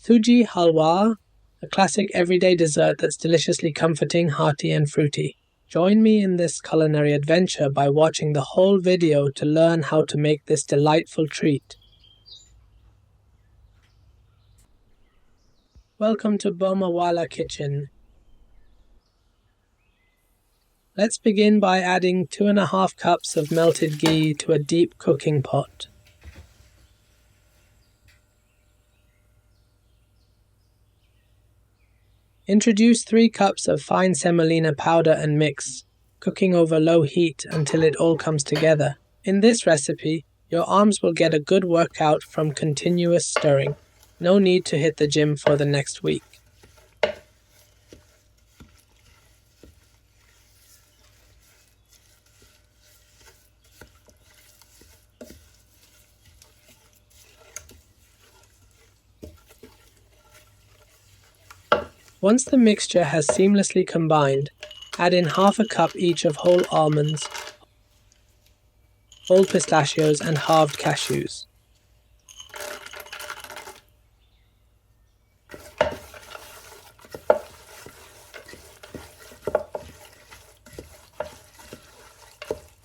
Sooji Halwa, a classic everyday dessert that's deliciously comforting, hearty and fruity. Join me in this culinary adventure by watching the whole video to learn how to make this delightful treat. Welcome to Bomawala Kitchen. Let's begin by adding 2.5 cups of melted ghee to a deep cooking pot. Introduce 3 cups of fine semolina powder and mix, cooking over low heat until it all comes together. In this recipe, your arms will get a good workout from continuous stirring. No need to hit the gym for the next week. Once the mixture has seamlessly combined, add in 1/2 cup each of whole almonds, whole pistachios and halved cashews.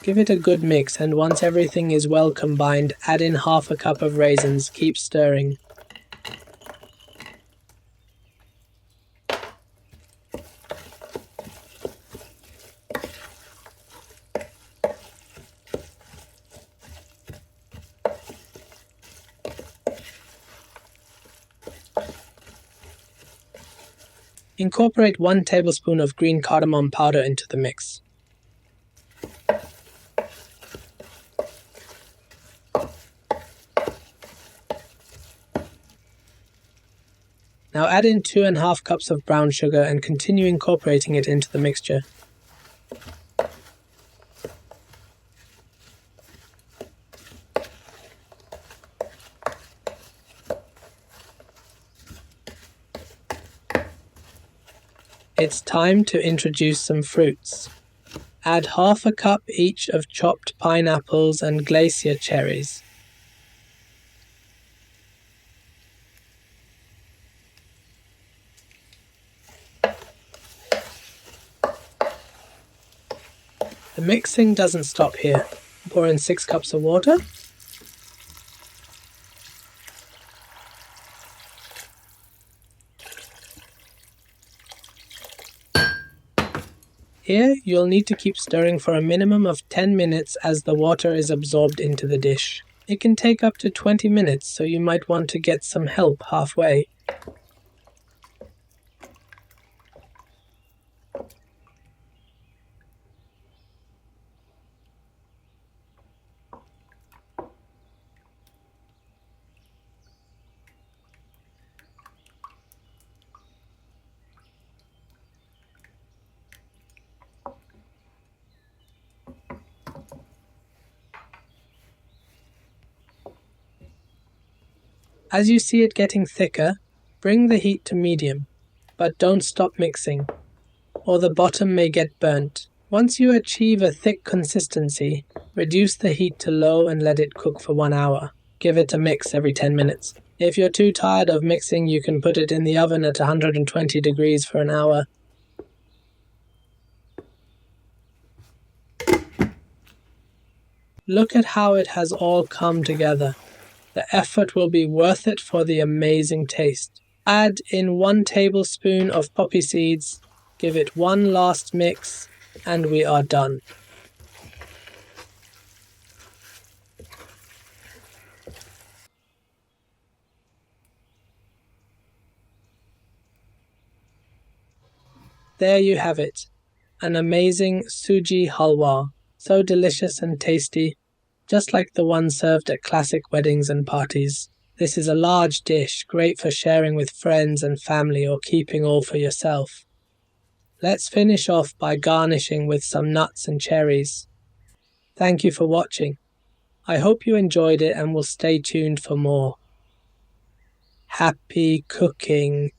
Give it a good mix, and once everything is well combined, add in 1/2 cup of raisins. Keep stirring. Incorporate 1 tablespoon of green cardamom powder into the mix. Now add in 2.5 cups of brown sugar and continue incorporating it into the mixture. It's time to introduce some fruits. Add 1/2 cup each of chopped pineapples and glacier cherries. The mixing doesn't stop here. Pour in 6 cups of water. Here, you'll need to keep stirring for a minimum of 10 minutes as the water is absorbed into the dish. It can take up to 20 minutes, so you might want to get some help halfway. As you see it getting thicker, bring the heat to medium, but don't stop mixing, or the bottom may get burnt. Once you achieve a thick consistency, reduce the heat to low and let it cook for 1 hour. Give it a mix every 10 minutes. If you're too tired of mixing, you can put it in the oven at 120 degrees for an hour. Look at how it has all come together. The effort will be worth it for the amazing taste. Add in 1 tablespoon of poppy seeds, give it one last mix, and we are done. There you have it, an amazing Sooji Halwa, so delicious and tasty, just like the one served at classic weddings and parties. This is a large dish, great for sharing with friends and family or keeping all for yourself. Let's finish off by garnishing with some nuts and cherries. Thank you for watching. I hope you enjoyed it and will stay tuned for more. Happy cooking!